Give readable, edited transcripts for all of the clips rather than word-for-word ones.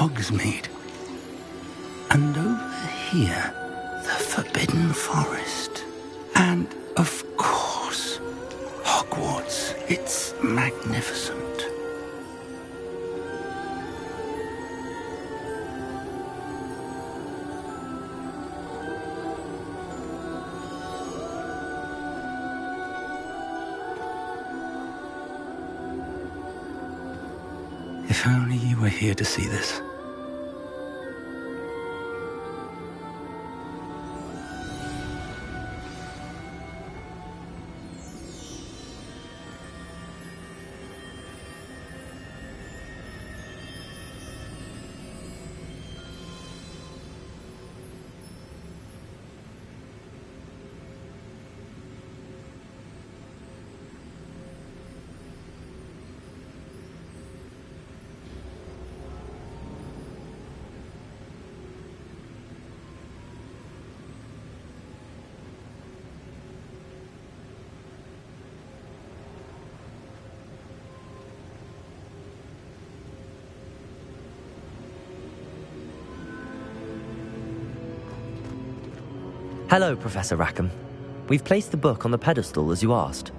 Hogsmeade. And over here, the Forbidden Forest. And, of course, Hogwarts. It's magnificent. If only you were here to see this. Hello, Professor Rackham. We've placed the book on the pedestal as you asked.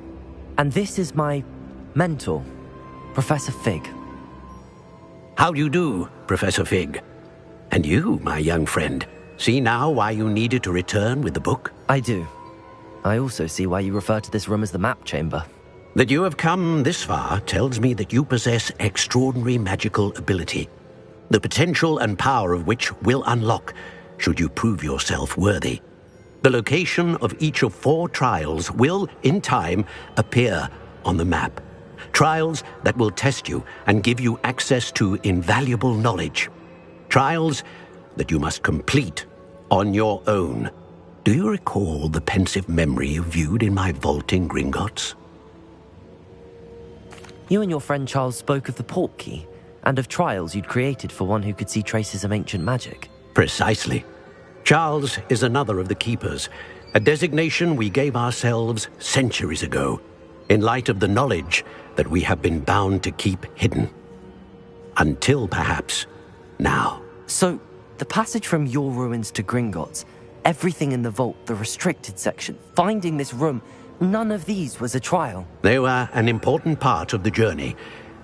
And this is my mentor, Professor Fig. How do you do, Professor Fig? And you, my young friend, see now why you needed to return with the book? I do. I also see why you refer to this room as the map chamber. That you have come this far tells me that you possess extraordinary magical ability, the potential and power of which will unlock should you prove yourself worthy. The location of each of 4 trials will, in time, appear on the map. Trials that will test you and give you access to invaluable knowledge. Trials that you must complete on your own. Do you recall the pensive memory you viewed in my vault in Gringotts? You and your friend Charles spoke of the Portkey and of trials you'd created for one who could see traces of ancient magic. Precisely. Charles is another of the Keepers, a designation we gave ourselves centuries ago, in light of the knowledge that we have been bound to keep hidden. Until, perhaps, now. So, the passage from your ruins to Gringotts, everything in the vault, the restricted section, finding this room, none of these was a trial. They were an important part of the journey,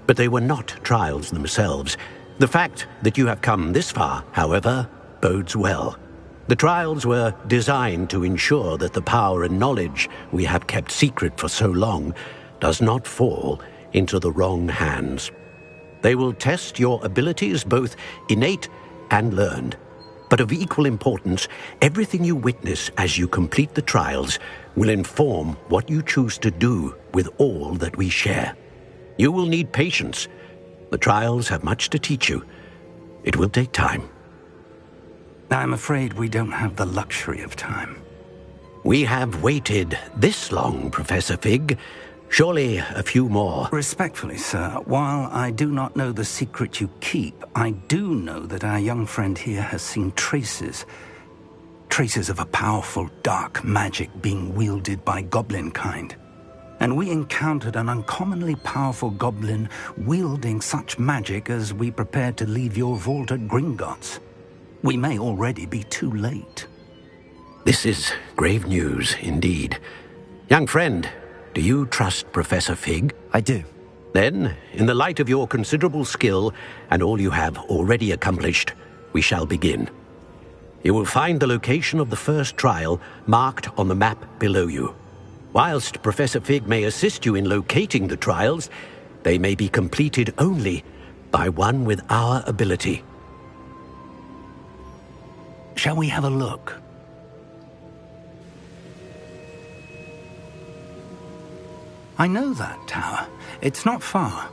but they were not trials themselves. The fact that you have come this far, however, bodes well. The trials were designed to ensure that the power and knowledge we have kept secret for so long does not fall into the wrong hands. They will test your abilities, both innate and learned. But of equal importance, everything you witness as you complete the trials will inform what you choose to do with all that we share. You will need patience. The trials have much to teach you. It will take time. I'm afraid we don't have the luxury of time. We have waited this long, Professor Fig. Surely a few more. Respectfully, sir, while I do not know the secret you keep, I do know that our young friend here has seen traces of a powerful dark magic being wielded by goblin kind. And we encountered an uncommonly powerful goblin wielding such magic as we prepared to leave your vault at Gringotts. We may already be too late. This is grave news indeed. Young friend, do you trust Professor Fig? I do. Then, in the light of your considerable skill and all you have already accomplished, we shall begin. You will find the location of the first trial marked on the map below you. Whilst Professor Fig may assist you in locating the trials, they may be completed only by one with our ability. Shall we have a look? I know that tower. It's not far.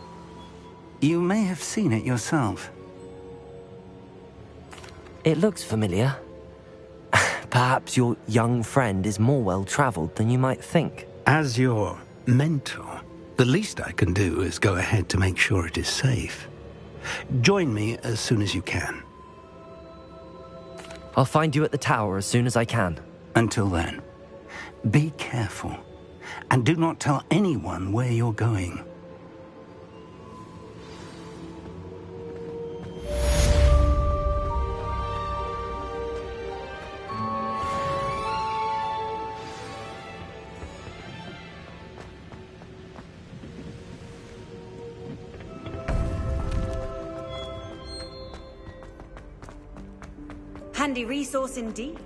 You may have seen it yourself. It looks familiar. Perhaps your young friend is more well-traveled than you might think. As your mentor, the least I can do is go ahead to make sure it is safe. Join me as soon as you can. I'll find you at the tower as soon as I can. Until then, be careful, and do not tell anyone where you're going. Handy resource indeed.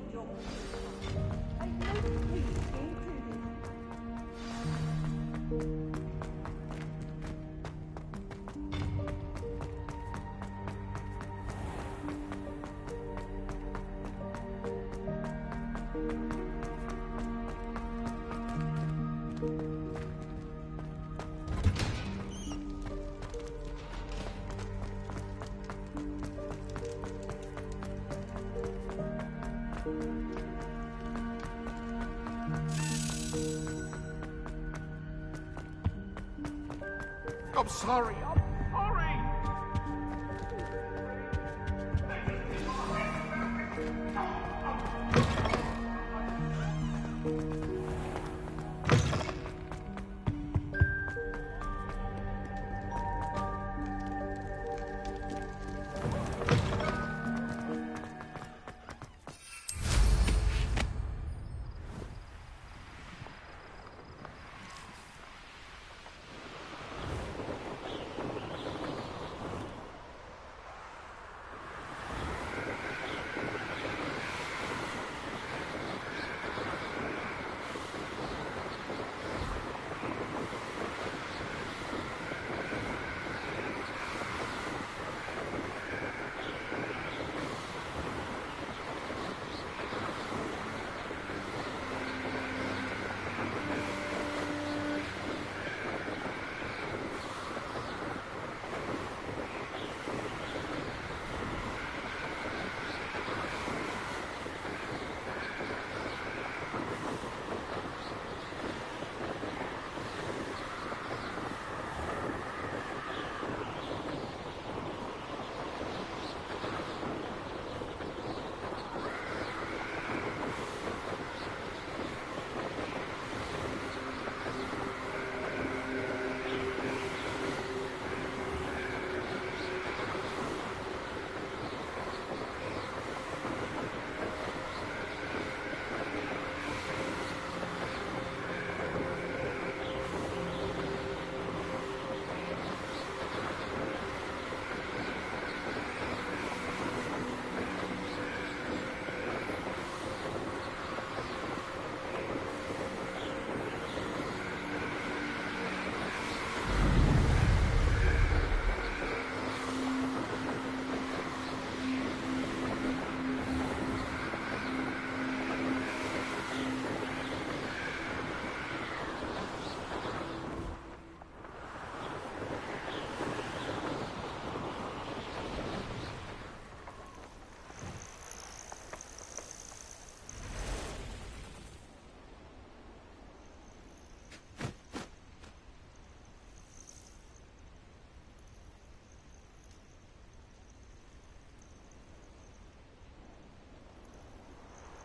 I'm sorry. I'm sorry.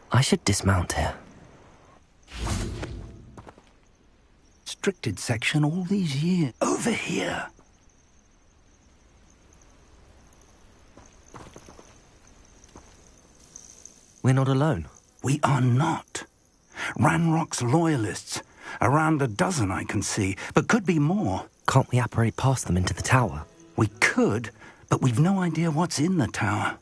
I should dismount here. Restricted section all these years. Over here. We're not alone. We are not. Ranrock's loyalists. Around a dozen I can see, but could be more. Can't we apparate past them into the tower? We could, but we've no idea what's in the tower.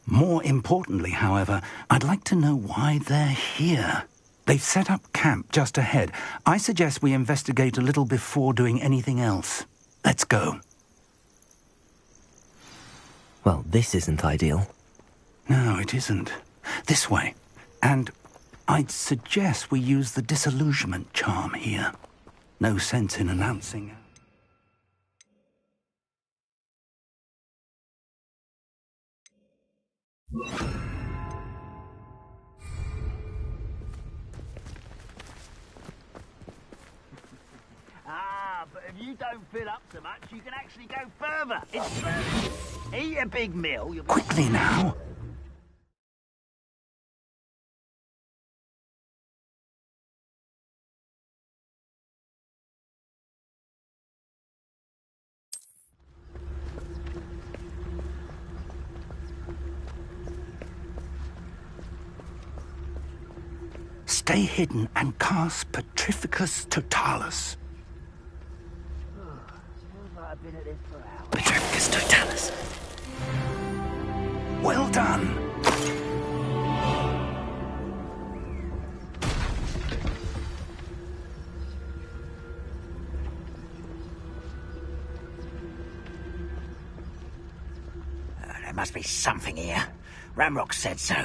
More importantly, however, I'd like to know why they're here. They've set up camp just ahead. I suggest we investigate a little before doing anything else. Let's go. Well, this isn't ideal. No, it isn't. This way. And I'd suggest we use the disillusionment charm here. No sense in announcing. But if you don't fill up so much, you can actually go further. It's further. Eat a big meal. You'll be... Quickly now. Stay hidden and cast Petrificus Totalis. I've been at this for hours. Petrificus Totalis. Well done. must be something here. Ramrock said so.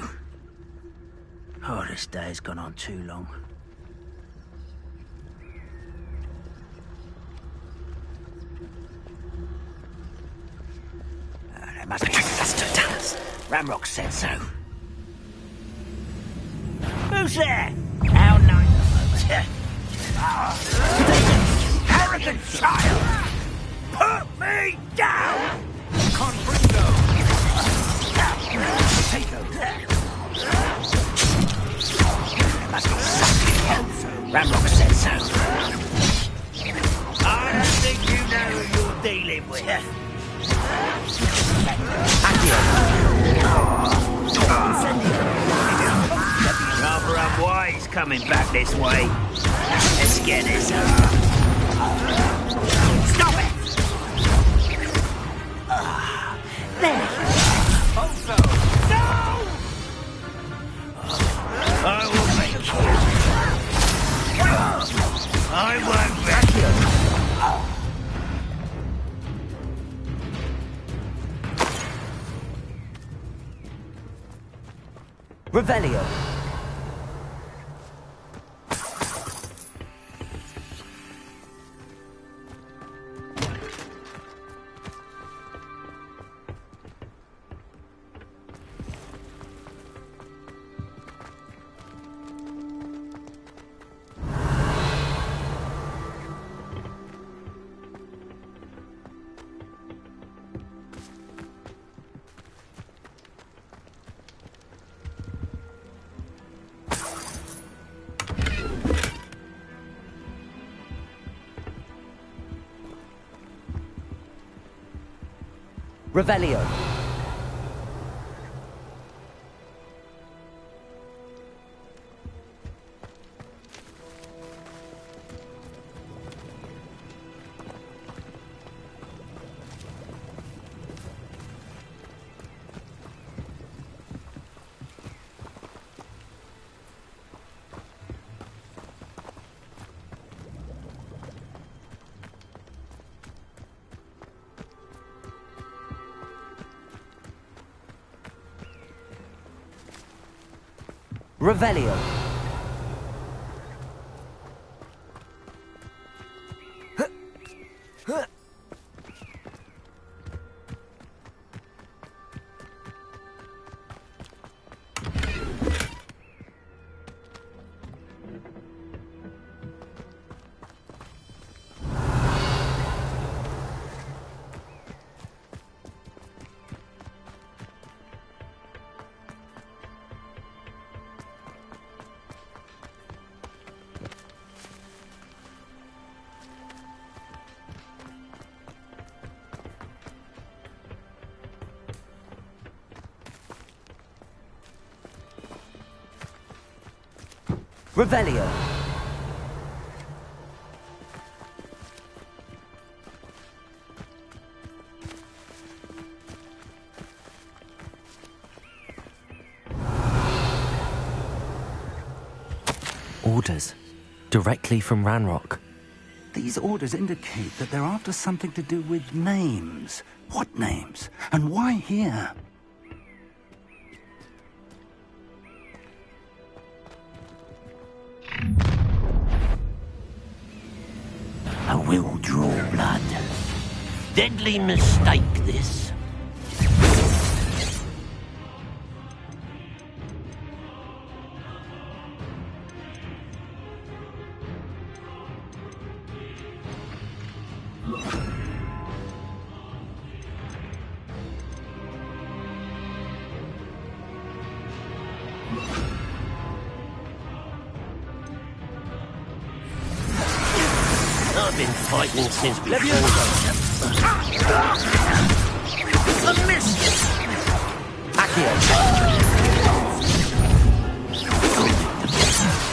Oh, this day has gone on too long. There must be tunnels. Ramrock said so. Who's there? How nice. Arrogant child! Put me down! Confringo! Potato. There must be something else. Ramrock said so. I don't think you know who you're dealing with. Rather unwise coming back this way. Let's get this. Stop it! There. Also! No! I will make you. I won't wreck you. Revelio. Revelio. Revelio. Revelio. Orders. Directly from Ranrock. These orders indicate that they're after something to do with names. What names? And why here? I will draw blood. Deadly mistake, this. I've been fighting since before. I missed it. Accio.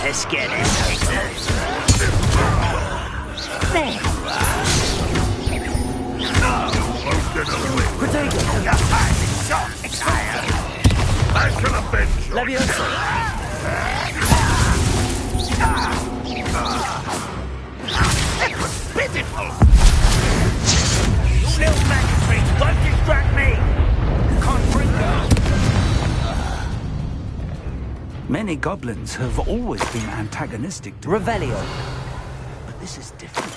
Let's get it. There. Protego. I shall avenge you. Leviosa. Pitiful! You little magic tricks won't distract me! Can't bring Many goblins have always been antagonistic to... Revelio. But this is different.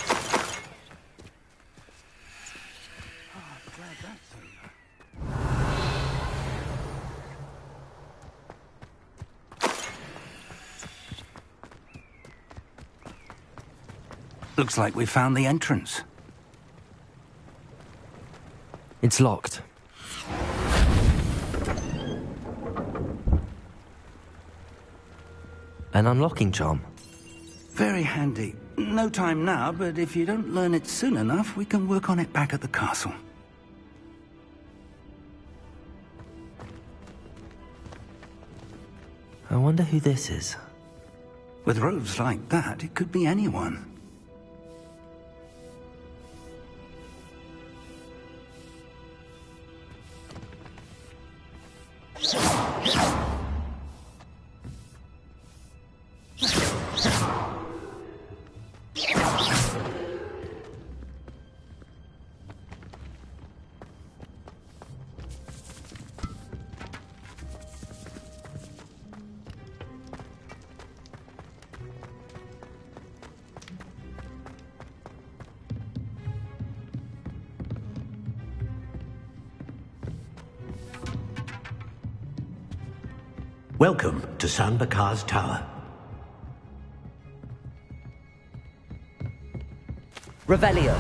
Oh, I'm glad that's over. Looks like we found the entrance. It's locked. An unlocking charm. Very handy. No time now, but if you don't learn it soon enough, we can work on it back at the castle. I wonder who this is. With robes like that, it could be anyone. Welcome to San Bakar's Tower. Revelio.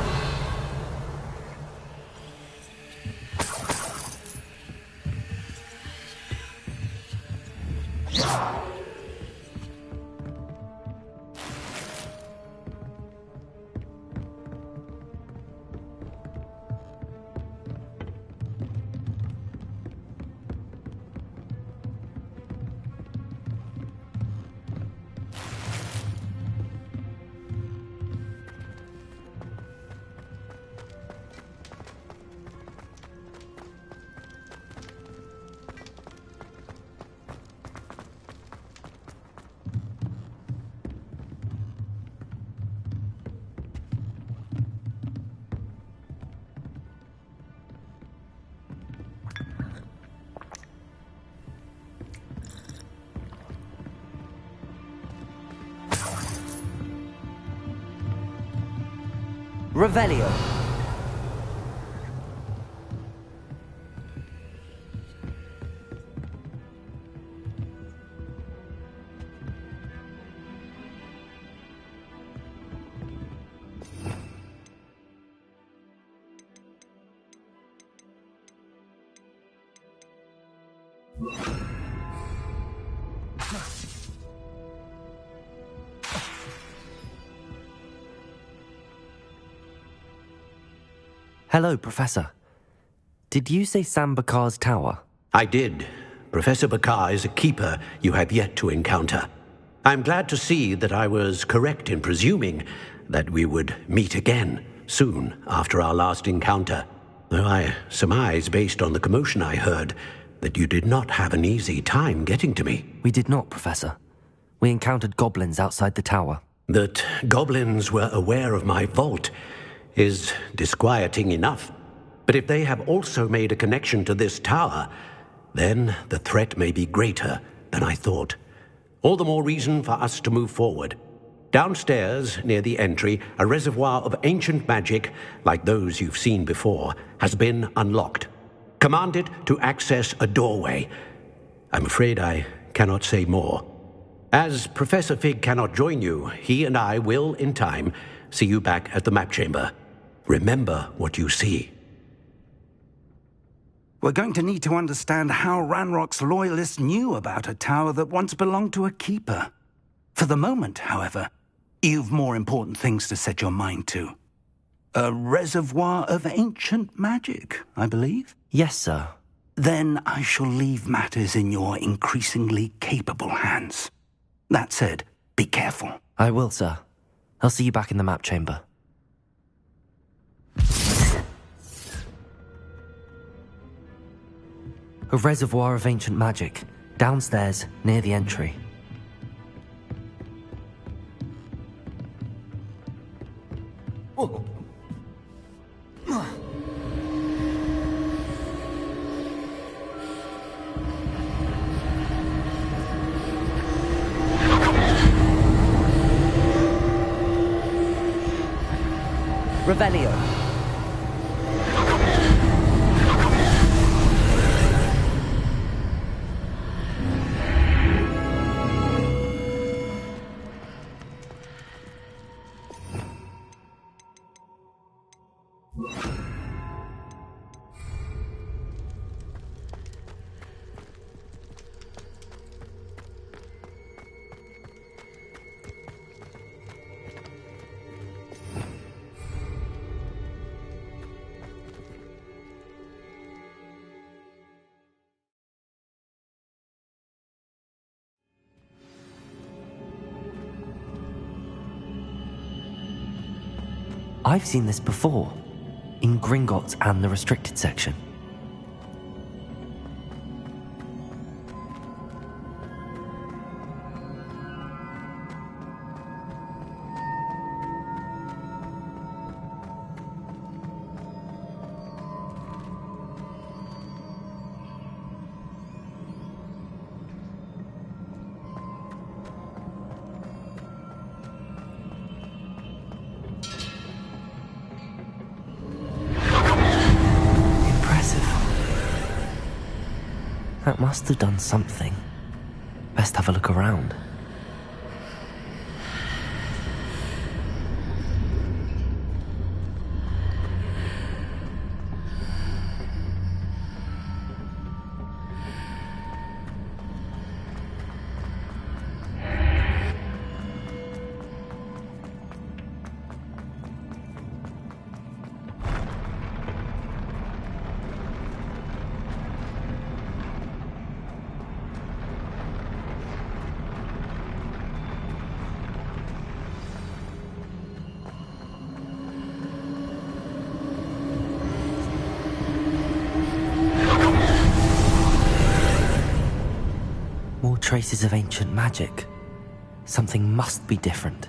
Revelio. Hello, Professor. Did you say San Bakar's Tower? I did. Professor Bakar is a keeper you have yet to encounter. I'm glad to see that I was correct in presuming that we would meet again soon after our last encounter. Though I surmise, based on the commotion I heard, that you did not have an easy time getting to me. We did not, Professor. We encountered goblins outside the tower. That goblins were aware of my vault is disquieting enough. But if they have also made a connection to this tower, then the threat may be greater than I thought. All the more reason for us to move forward. Downstairs, near the entry, a reservoir of ancient magic, like those you've seen before, has been unlocked. Command it to access a doorway. I'm afraid I cannot say more. As Professor Fig cannot join you, he and I will, in time, see you back at the map chamber. Remember what you see. We're going to need to understand how Ranrock's loyalists knew about a tower that once belonged to a keeper. For the moment, however, you've more important things to set your mind to. A reservoir of ancient magic, I believe? Yes, sir. Then I shall leave matters in your increasingly capable hands. That said, be careful. I will, sir. I'll see you back in the map chamber. A reservoir of ancient magic, downstairs, near the entry. Revelio. I've seen this before, in Gringotts and the restricted section. That must have done something. Best have a look around. More traces of ancient magic. Something must be different.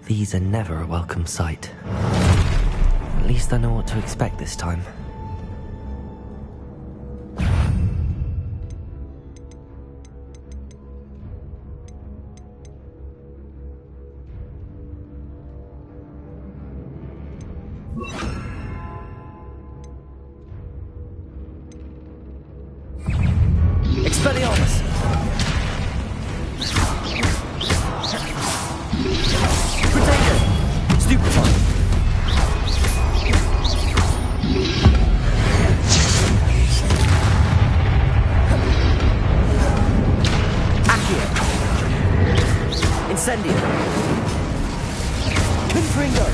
These are never a welcome sight. At least I know what to expect this time. Expelliarmus! Potato! Stupefy! Accio! Incendio! Confringo!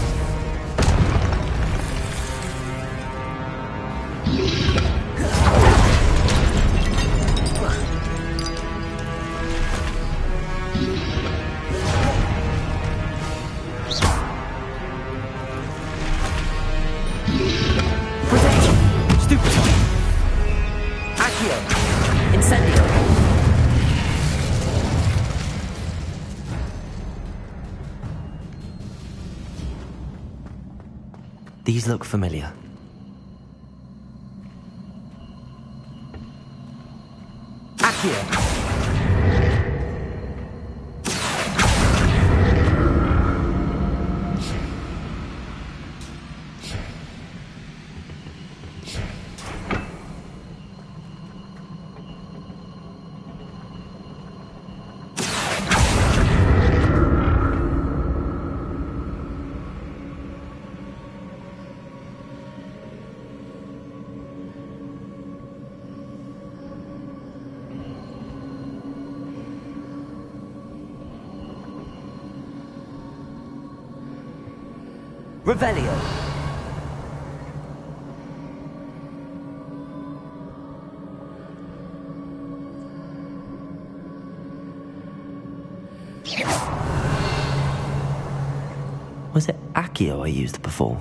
These look familiar. Accio! Revelio. Was it Accio I used before?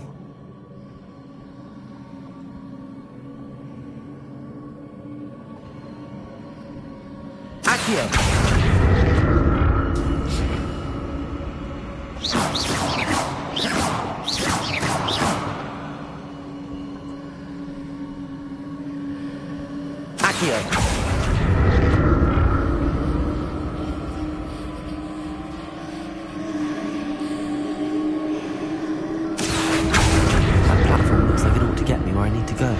go.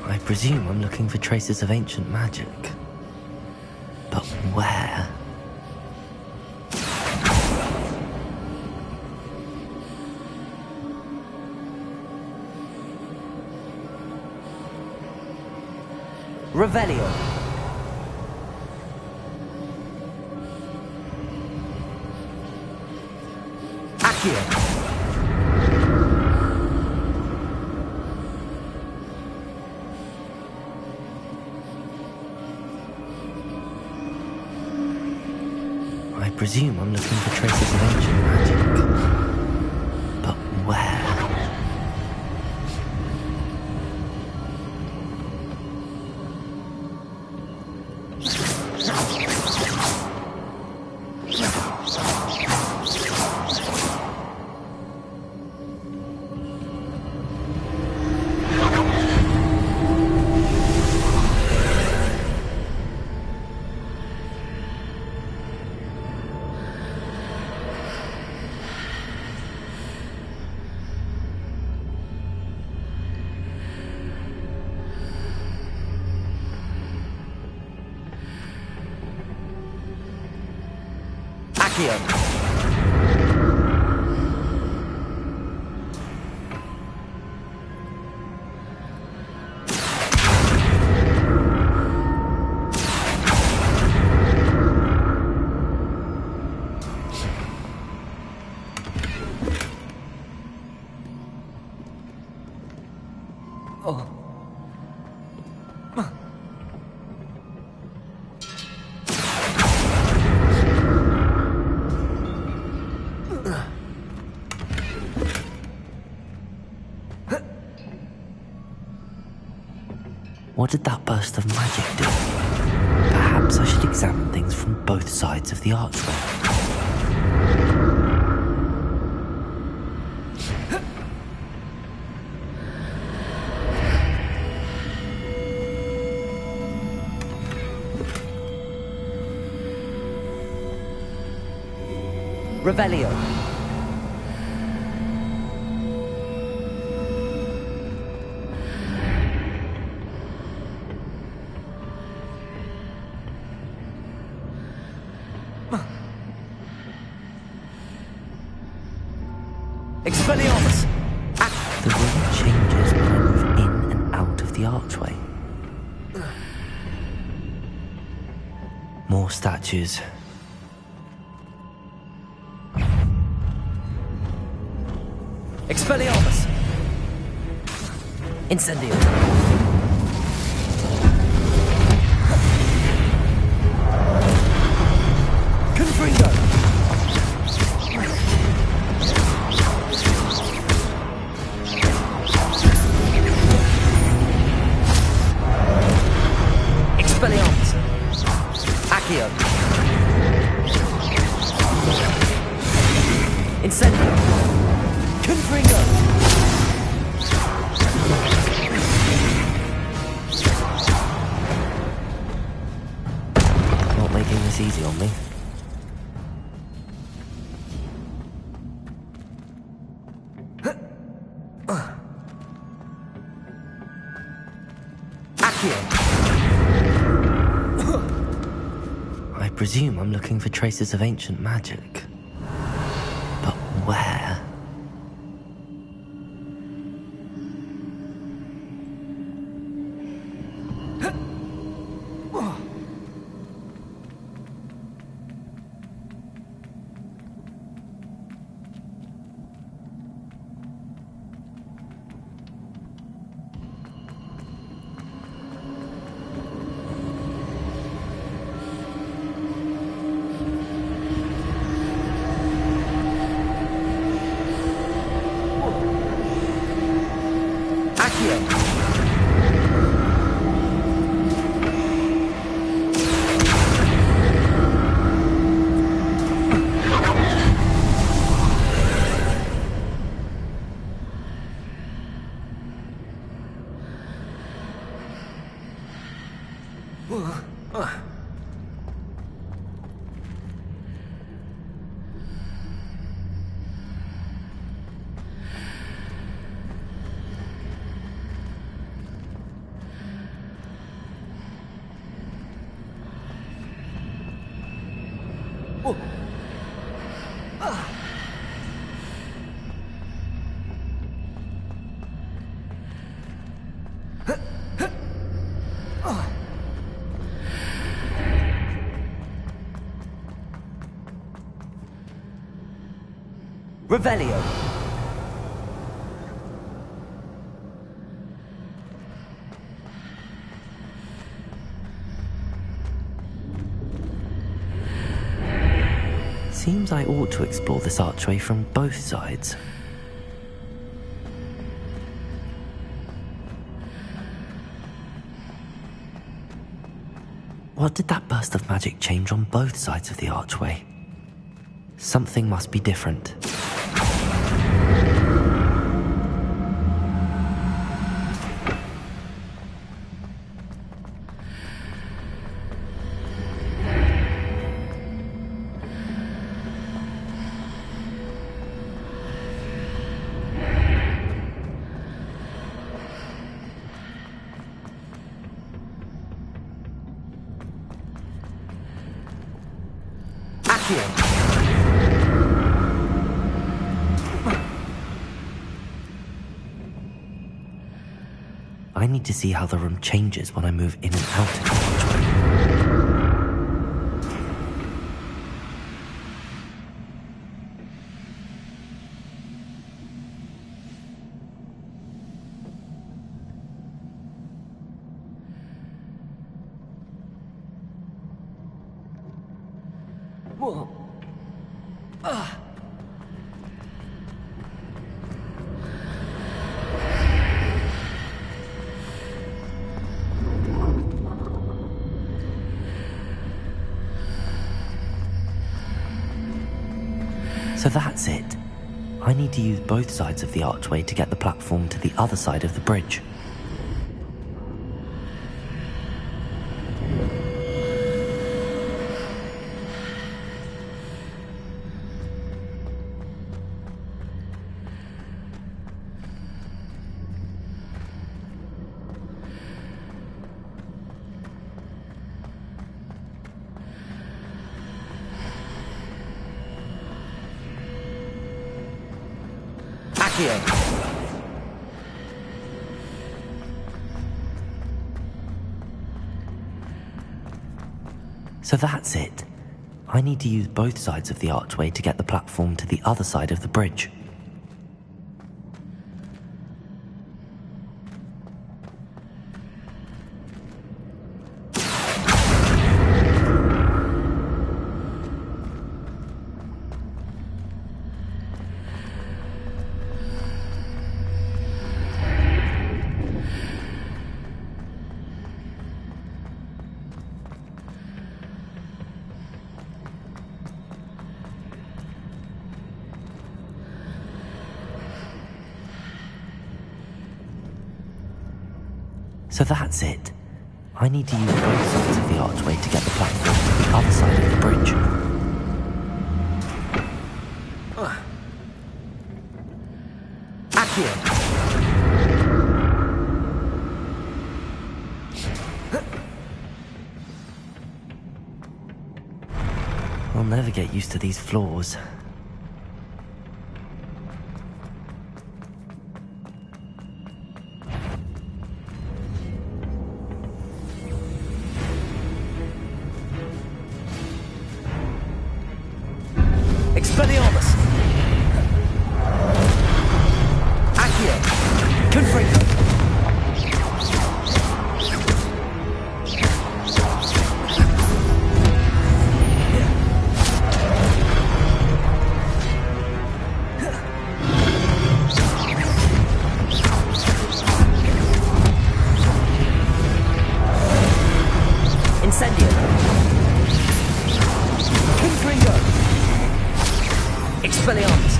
I presume I'm looking for traces of ancient magic. But where? Revelio. Accio. I presume I'm looking for traces of ancient magic. But where? Accio. What did that burst of magic do? Perhaps I should examine things from both sides of the archway. Revelio. Expelliarmus! The room changes when I move in and out of the archway. More statues. Expelliarmus! Incendio! Confringo! Expelliarmus! Accio! Incendio! Confringo! Not making this easy on me. I presume I'm looking for traces of ancient magic. But where? Revelio. Seems I ought to explore this archway from both sides. What did that burst of magic change on both sides of the archway? Something must be different. I need to see how the room changes when I move in and out of the archway. Whoa. So that's it. I need to use both sides of the archway to get the platform to the other side of the bridge. So that's it. I need to use both sides of the archway to get the platform to the other side of the bridge. So that's it. I need to use both sides of the archway to get the platform to the other side of the bridge. Accio! I'll never get used to these floors. Expelliarmus! Accio! Confringo! Incendio! Confringo! Expelliarmus!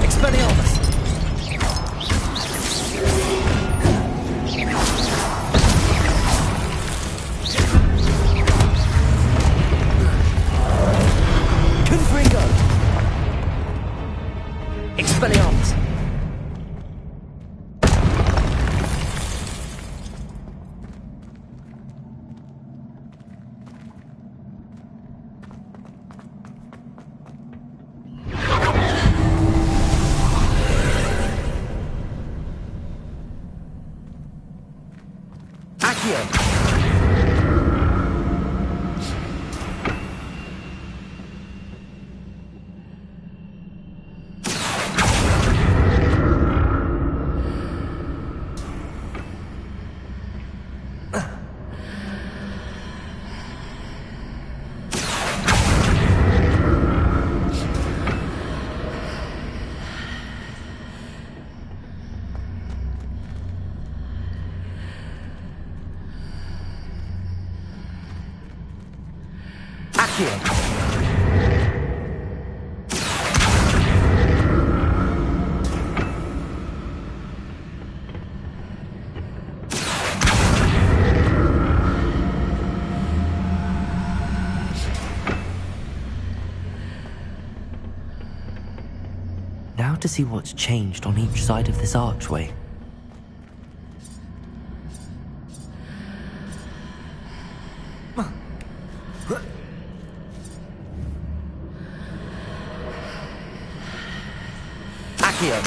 Expelliarmus! Confringo! Expelliarmus! Accio! Accio! Now to see what's changed on each side of this archway. Accio!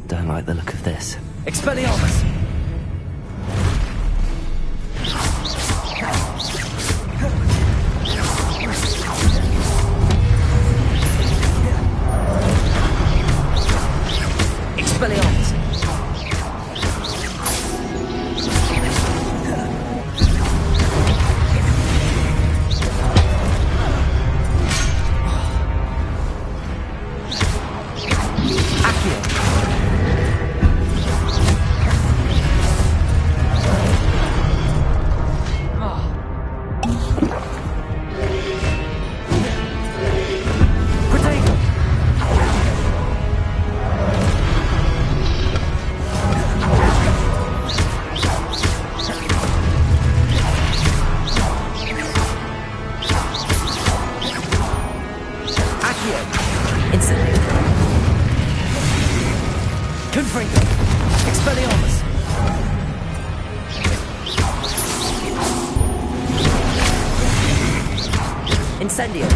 Don't like the look of this. Expelliarmus! Expelliarmus! Accio! Protego! Accio! Instantly. Confringo! Expelliarmus! Incendio!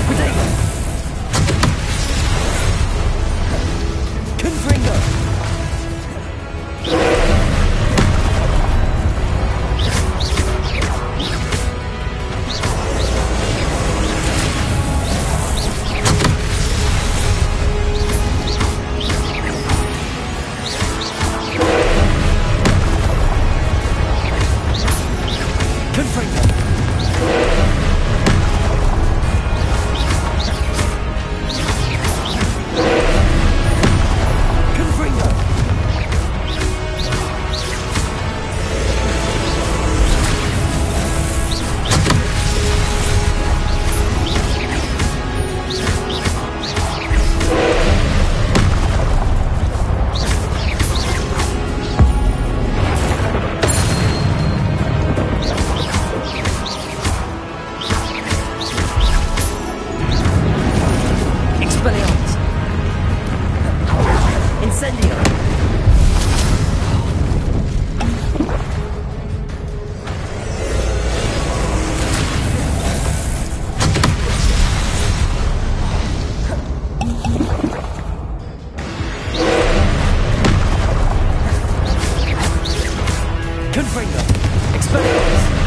Protego! Confringo. Expelliarmus.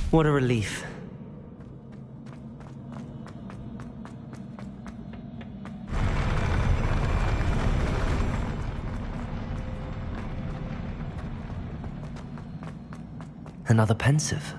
What a relief. Another pensive.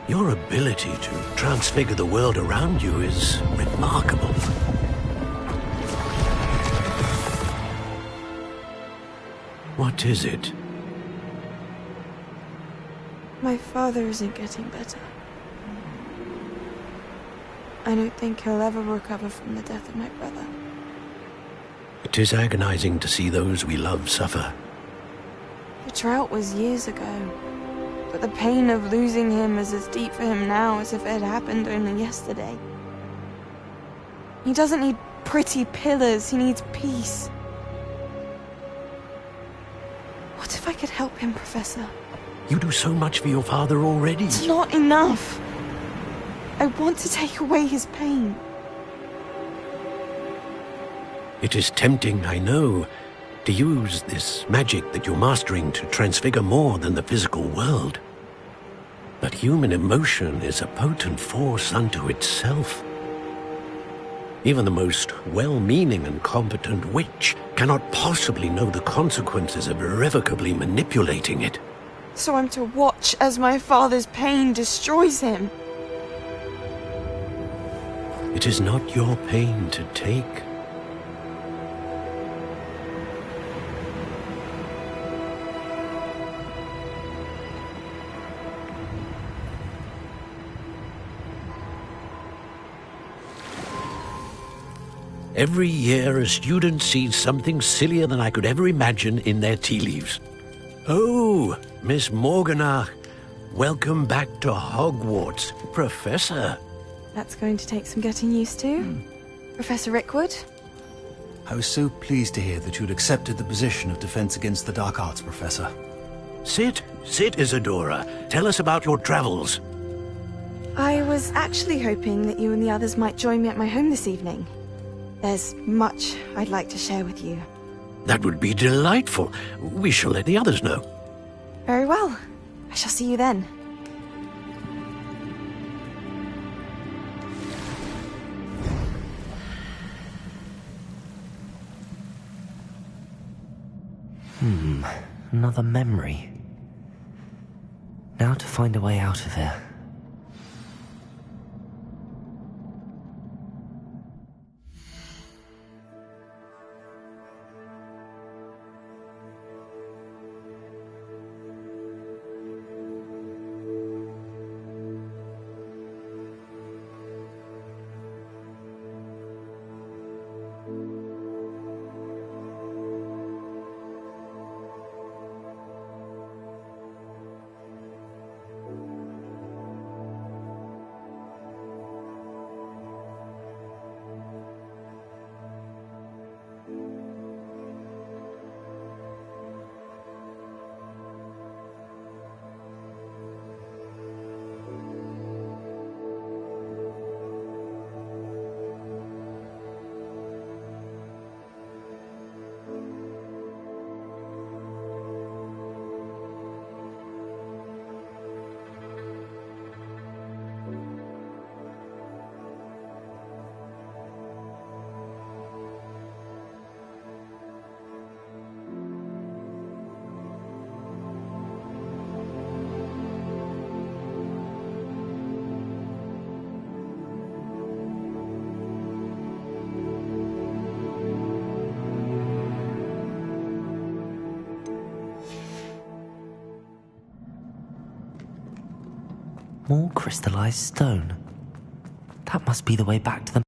Your ability to transfigure the world around you is remarkable. What is it? My father isn't getting better. I don't think he'll ever recover from the death of my brother. It is agonizing to see those we love suffer. The drought was years ago. But the pain of losing him is as deep for him now as if it had happened only yesterday. He doesn't need pretty pillars, he needs peace. What if I could help him, Professor? You do so much for your father already. It's not enough. I want to take away his pain. It is tempting, I know, to use this magic that you're mastering to transfigure more than the physical world. But human emotion is a potent force unto itself. Even the most well-meaning and competent witch cannot possibly know the consequences of irrevocably manipulating it. So I'm to watch as my father's pain destroys him. It is not your pain to take. Every year, a student sees something sillier than I could ever imagine in their tea leaves. Oh, Miss Morganach, welcome back to Hogwarts, Professor. That's going to take some getting used to. Professor Rickwood? I was so pleased to hear that you'd accepted the position of Defense Against the Dark Arts, Professor. Sit, Isadora. Tell us about your travels. I was actually hoping that you and the others might join me at my home this evening. There's much I'd like to share with you. That would be delightful. We shall let the others know. Very well. I shall see you then. Another memory. Now to find a way out of here. More crystallized stone. That must be the way back to the...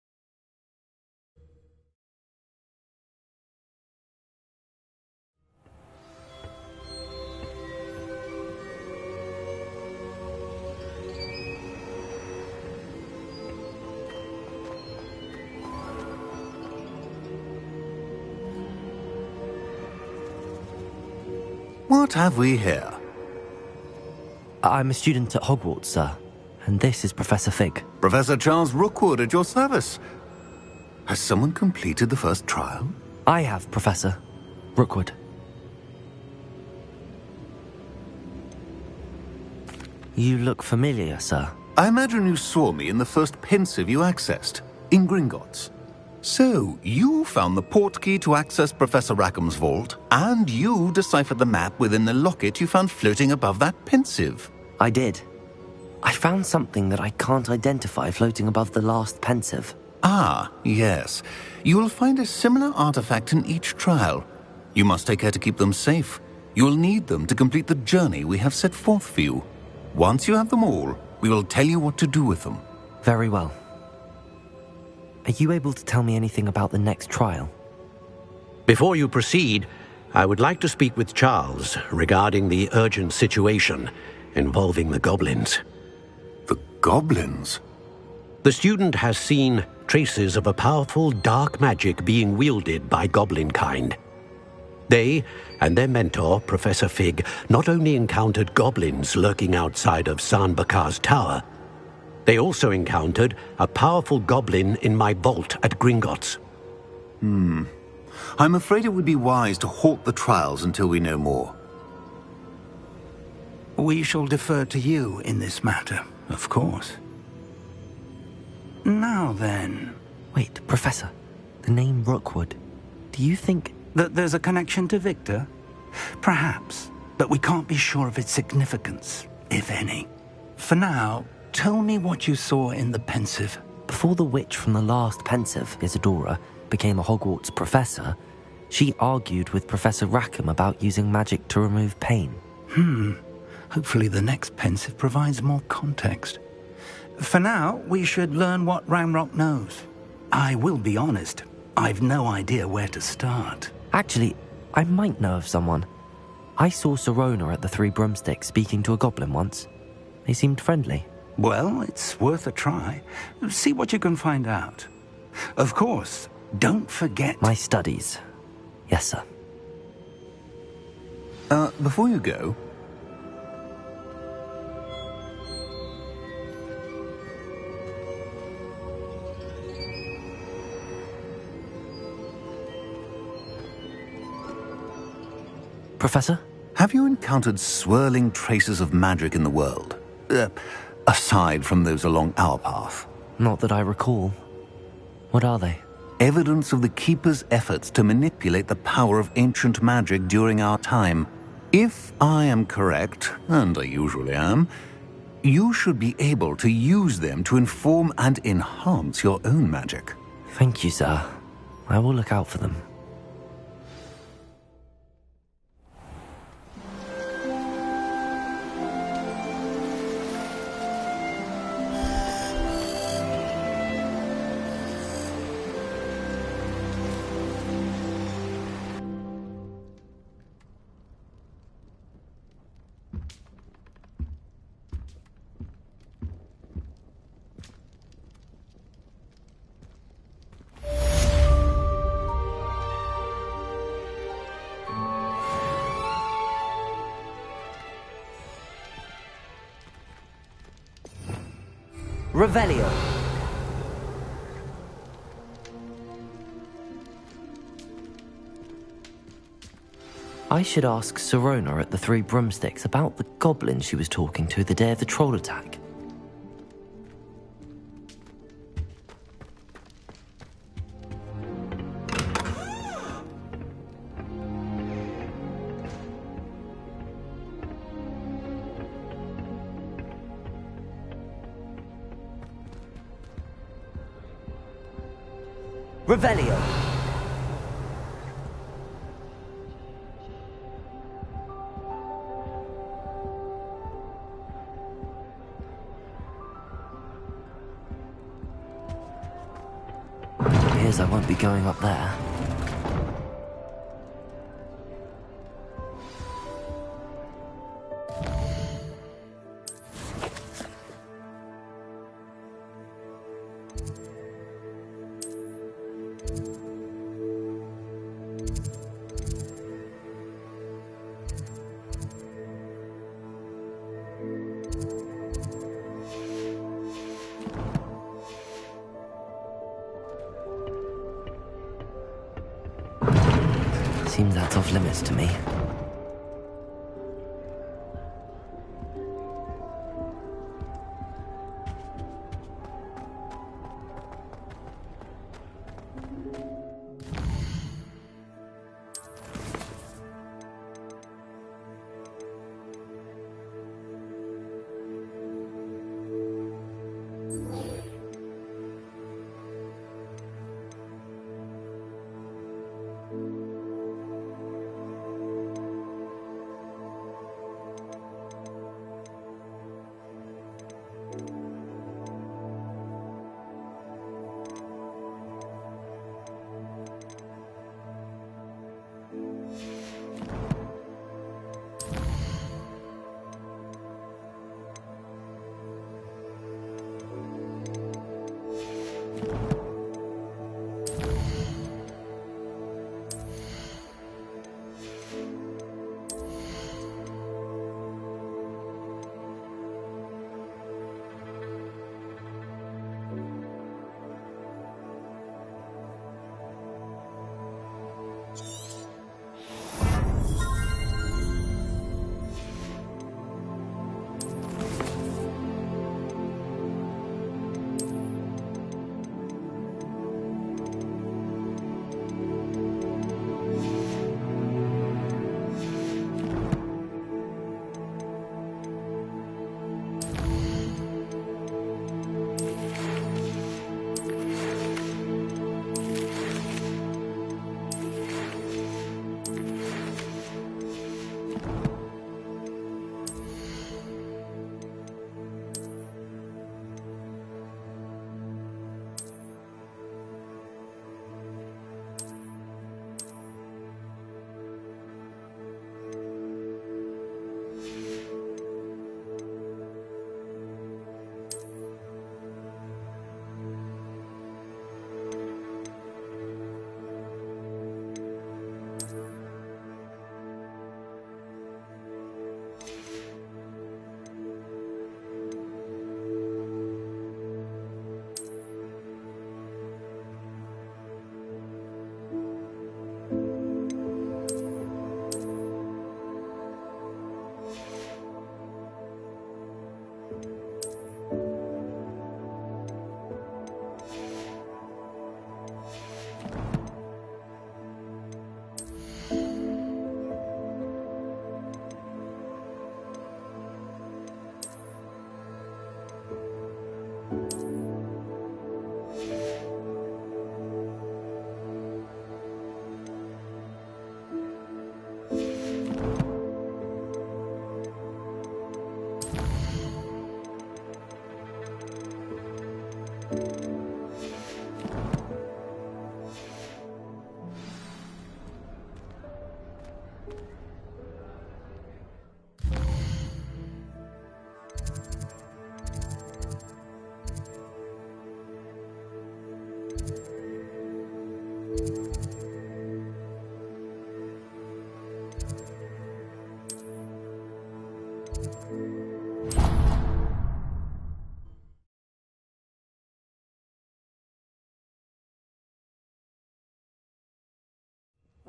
What have we here? I'm a student at Hogwarts, sir. And this is Professor Fig. Professor Charles Rookwood at your service. Has someone completed the first trial? I have, Professor Rookwood. You look familiar, sir. I imagine you saw me in the first pensive you accessed, in Gringotts. So, you found the portkey to access Professor Rackham's vault, and you deciphered the map within the locket you found floating above that pensive. I did. I found something that I can't identify floating above the last pensive. Ah, yes. You will find a similar artifact in each trial. You must take care to keep them safe. You will need them to complete the journey we have set forth for you. Once you have them all, we will tell you what to do with them. Very well. Are you able to tell me anything about the next trial? Before you proceed, I would like to speak with Charles regarding the urgent situation involving the goblins. The goblins? The student has seen traces of a powerful dark magic being wielded by goblin kind. They and their mentor, Professor Fig, not only encountered goblins lurking outside of San Bakar's tower, they also encountered a powerful goblin in my vault at Gringotts. I'm afraid it would be wise to halt the trials until we know more. We shall defer to you in this matter, of course. Now then... Wait, Professor. The name Rookwood. Do you think... that there's a connection to Victor? Perhaps, but we can't be sure of its significance, if any. For now, tell me what you saw in the pensive. Before the witch from the last pensive, Isadora, became a Hogwarts professor, she argued with Professor Rackham about using magic to remove pain. Hopefully the next pensive provides more context. For now, we should learn what Ranrock knows. I will be honest, I've no idea where to start. Actually, I might know of someone. I saw Sirona at the Three Broomsticks speaking to a goblin once. They seemed friendly. Well, it's worth a try. See what you can find out. Of course, don't forget... My studies. Yes, sir. Before you go... Professor? Have you encountered swirling traces of magic in the world? Aside from those along our path? Not that I recall. What are they? Evidence of the Keeper's efforts to manipulate the power of ancient magic during our time. If I am correct, and I usually am, you should be able to use them to inform and enhance your own magic. Thank you, sir. I will look out for them. Revelio. I should ask Sirona at the Three Broomsticks about the goblin she was talking to the day of the troll attack. Revelio. appears I won't be going up there. Seems that's off limits to me.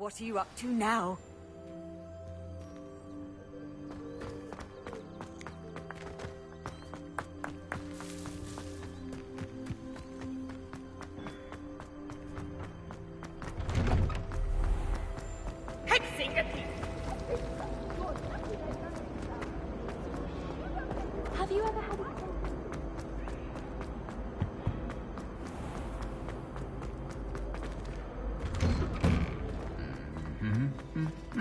What are you up to now? Have you ever had a... Mm-hmm.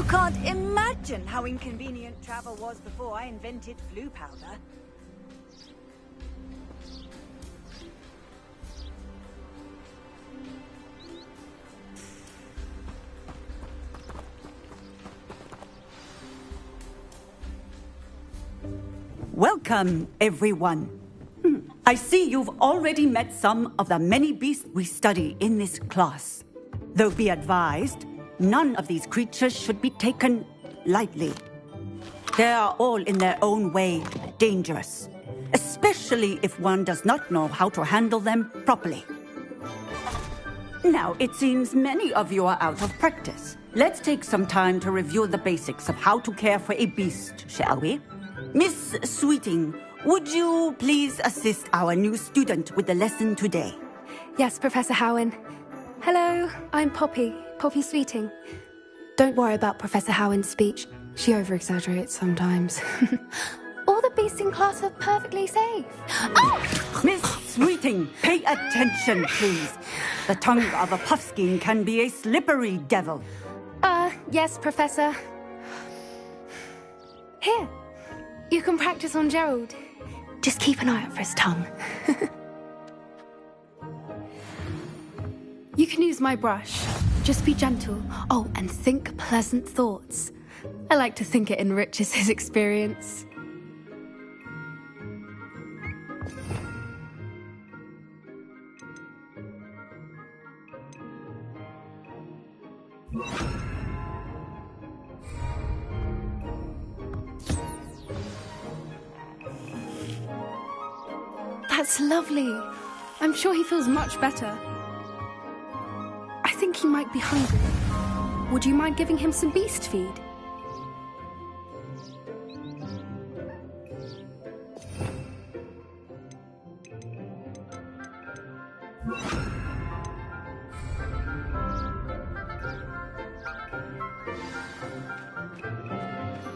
can't imagine how inconvenient travel was before I invented flu powder. Welcome, everyone. I see you've already met some of the many beasts we study in this class. Though be advised, none of these creatures should be taken lightly. They are all in their own way dangerous, especially if one does not know how to handle them properly. Now, it seems many of you are out of practice. Let's take some time to review the basics of how to care for a beast, shall we? Miss Sweeting, would you please assist our new student with the lesson today? Yes, Professor Howen. Hello, I'm Poppy Sweeting. Don't worry about Professor Howen's speech. She over-exaggerates sometimes. All the beasts in class are perfectly safe. Oh! Miss Sweeting, pay attention, please. The tongue of a puffskein can be a slippery devil. Yes, Professor. Here, you can practice on Gerald. Just keep an eye out for his tongue. You can use my brush. Just be gentle. Oh, and think pleasant thoughts. I like to think it enriches his experience. That's lovely. I'm sure he feels much better. I think he might be hungry. Would you mind giving him some beast feed?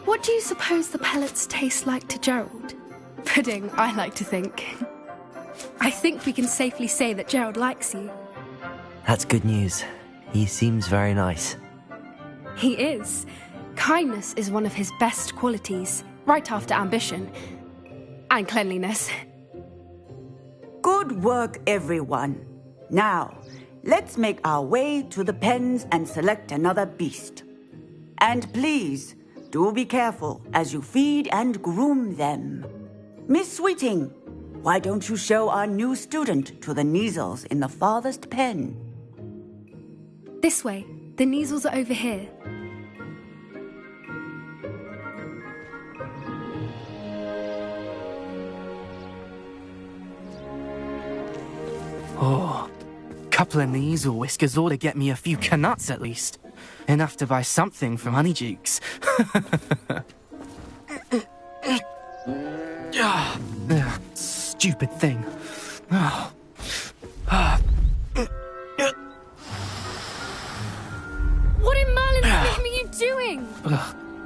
What do you suppose the pellets taste like to Gerald? Pudding, I like to think. I think we can safely say that Gerald likes you. That's good news. He seems very nice. He is. Kindness is one of his best qualities, right after ambition. And cleanliness. Good work, everyone. Now, let's make our way to the pens and select another beast. And please, do be careful as you feed and groom them. Miss Sweeting, why don't you show our new student to the Kneazles in the farthest pen? This way. The Kneazles are over here. Oh, couple of Kneazle whiskers ought to get me a few canuts at least. Enough to buy something from Honeydukes. Stupid thing. What in Merlin's name are you doing?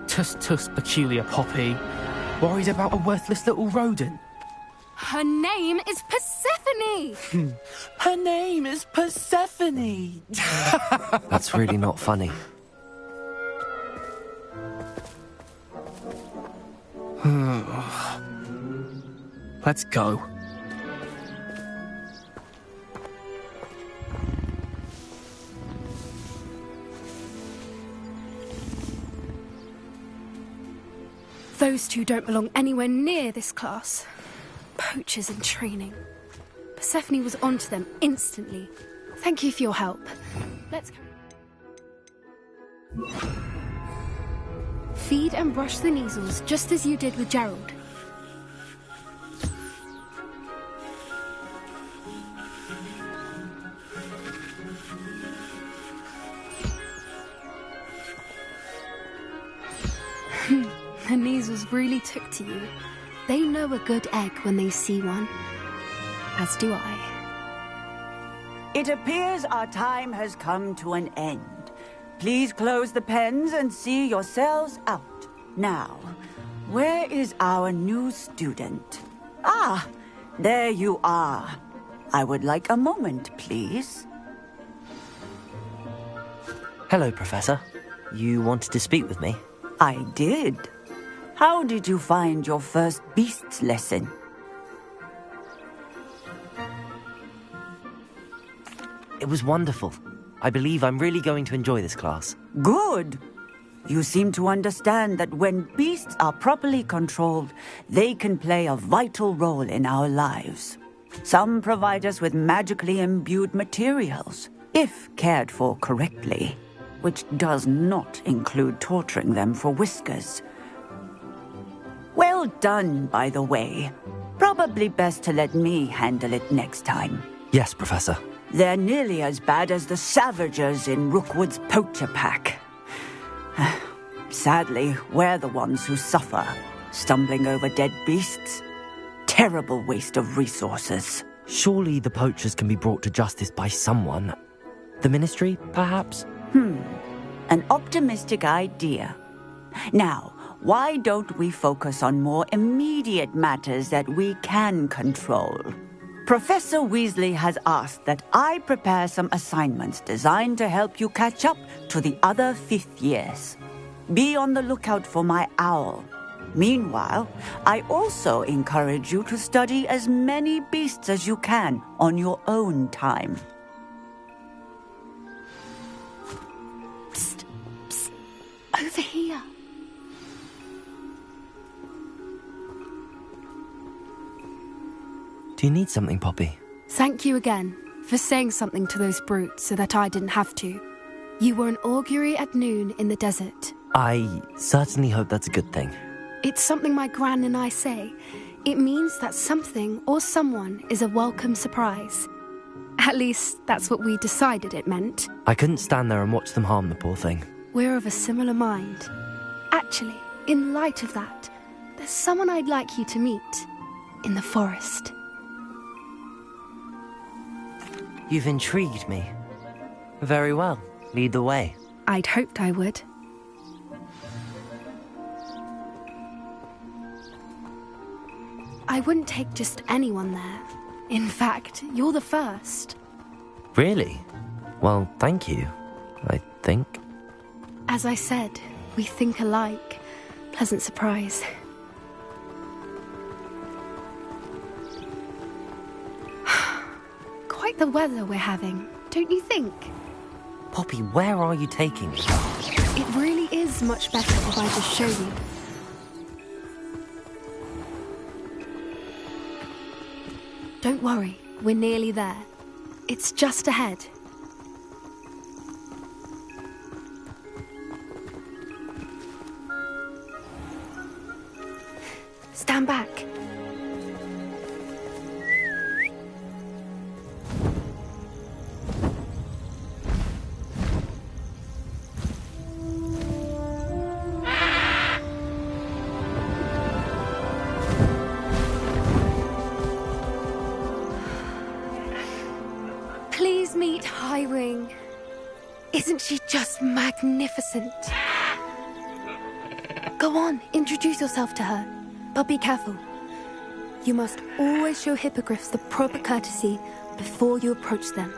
Tuss, peculiar Poppy. Worried about a worthless little rodent. Her name is Persephone! Her name is Persephone! That's really not funny. Let's go. Those two don't belong anywhere near this class. Poachers in training. Persephone was onto them instantly. Thank you for your help. Let's carry. Feed and brush the Kneazles just as you did with Gerald. The Kneazles really took to you. They know a good egg when they see one. As do I. It appears our time has come to an end. Please close the pens and see yourselves out. Now, where is our new student? Ah, there you are. I would like a moment, please. Hello, Professor. You wanted to speak with me? I did. How did you find your first beasts lesson? It was wonderful. I believe I'm really going to enjoy this class. Good. You seem to understand that when beasts are properly controlled, they can play a vital role in our lives. Some provide us with magically imbued materials, if cared for correctly, which does not include torturing them for whiskers. Well done, by the way. Probably best to let me handle it next time. Yes, Professor. They're nearly as bad as the Savagers in Rookwood's poacher pack. Sadly, we're the ones who suffer, stumbling over dead beasts. Terrible waste of resources. Surely the poachers can be brought to justice by someone. The Ministry, perhaps? An optimistic idea. Now, why don't we focus on more immediate matters that we can control? Professor Weasley has asked that I prepare some assignments designed to help you catch up to the other 5th years. Be on the lookout for my owl. Meanwhile, I also encourage you to study as many beasts as you can on your own time. Psst, psst, over here. Do you need something, Poppy? Thank you again for saying something to those brutes so that I didn't have to. You were an augury at noon in the desert. I certainly hope that's a good thing. It's something my gran and I say. It means that something or someone is a welcome surprise. At least, that's what we decided it meant. I couldn't stand there and watch them harm the poor thing. We're of a similar mind. Actually, in light of that, there's someone I'd like you to meet. In the forest. You've intrigued me. Very well. Lead the way. I'd hoped I would. I wouldn't take just anyone there. In fact, you're the first. Really? Well, thank you, I think. As I said, we think alike. Pleasant surprise. Quite the weather we're having, don't you think? Poppy, where are you taking me? It really is much better if I just show you. Don't worry, we're nearly there. It's just ahead. Stand back. Please meet Highwing. Isn't she just magnificent? Go on, introduce yourself to her. But be careful. You must always show hippogriffs the proper courtesy before you approach them.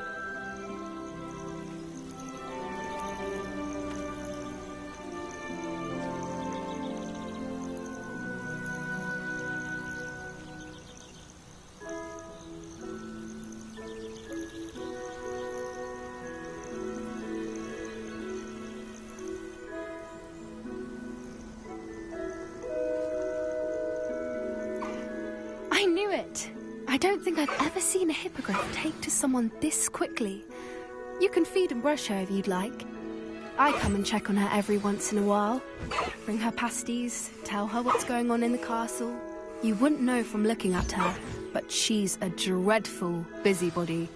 I knew it! I don't think I've ever seen a hippogriff take to someone this quickly. You can feed and brush her if you'd like. I come and check on her every once in a while. Bring her pasties, tell her what's going on in the castle. You wouldn't know from looking at her, but she's a dreadful busybody.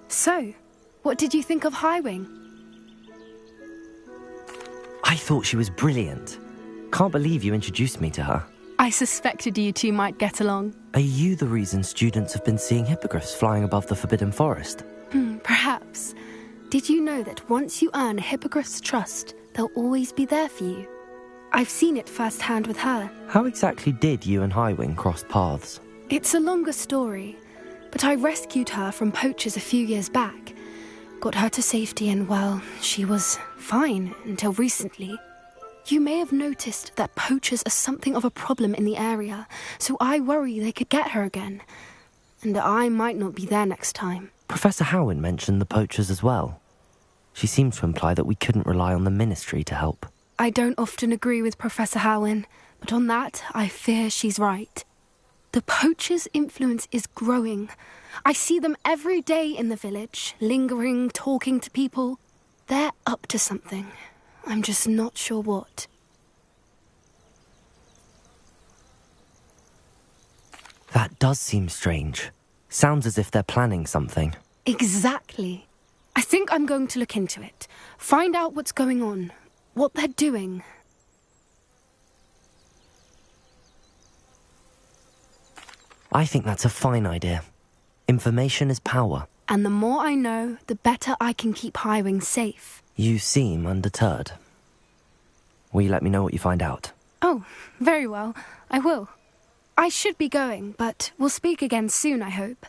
So, what did you think of Highwing? I thought she was brilliant. Can't believe you introduced me to her. I I suspected you two might get along. Are you the reason students have been seeing hippogriffs flying above the Forbidden Forest? Perhaps. Did you know that once you earn a hippogriff's trust, they'll always be there for you? I've seen it firsthand with her. How exactly did you and Highwing cross paths? It's a longer story, but I rescued her from poachers a few years back. Got her to safety and, well, she was fine until recently. You may have noticed that poachers are something of a problem in the area, so I worry they could get her again. And I might not be there next time. Professor Howin mentioned the poachers as well. She seemed to imply that we couldn't rely on the Ministry to help. I don't often agree with Professor Howin, but on that, I fear she's right. The poachers' influence is growing. I see them every day in the village, lingering, talking to people. They're up to something. I'm just not sure what. That does seem strange. Sounds as if they're planning something. Exactly. I think I'm going to look into it. Find out what's going on. What they're doing. I think that's a fine idea. Information is power. And the more I know, the better I can keep Highwing safe. You seem undeterred. Will you let me know what you find out? Oh, very well. I will. I should be going, but we'll speak again soon, I hope.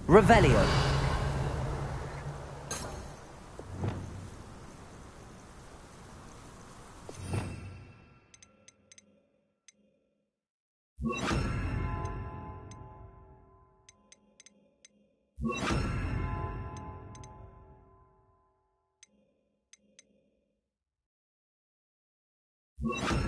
Revelio. You